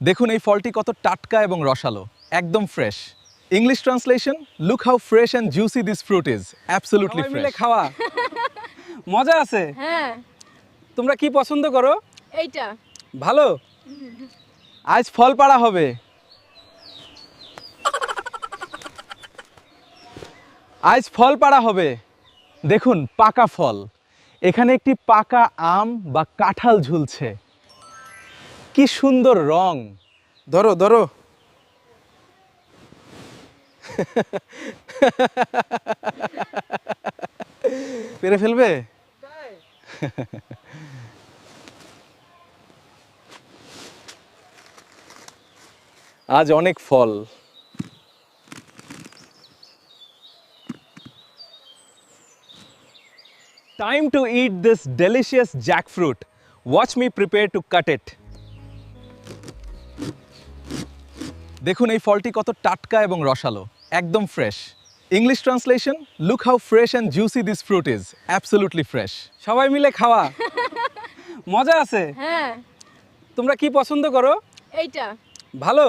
দেখুন এই ফলটি কত টাটকা এবং রসালো, একদম fresh. English translation, look how fresh and juicy this fruit is, absolutely সবাই মিলে ফ্রেশ। খাওয়া মজা আছে। হ্যাঁ তোমরা কি পছন্দ করো? এইটা ভালো। আজ ফল পাড়া হবে। আজ ফল পাড়া হবে। দেখুন পাকা ফল। এখানে একটি পাকা আম বা কাঁঠাল ঝুলছে। কি সুন্দর রং। ধরো ধরো। পেরে ফেলবে? আজ অনেক ফল। Time to eat this delicious jackfruit. Watch me prepare to cut it. দেখুন এই ফলটি কত টাটকা এবং রসালো, একদম fresh. English translation, look how fresh and juicy this fruit is, absolutely fresh. সবাই মিলে খাওয়া মজা আছে। হ্যাঁ তোমরা কি পছন্দ করো? এইটা ভালো।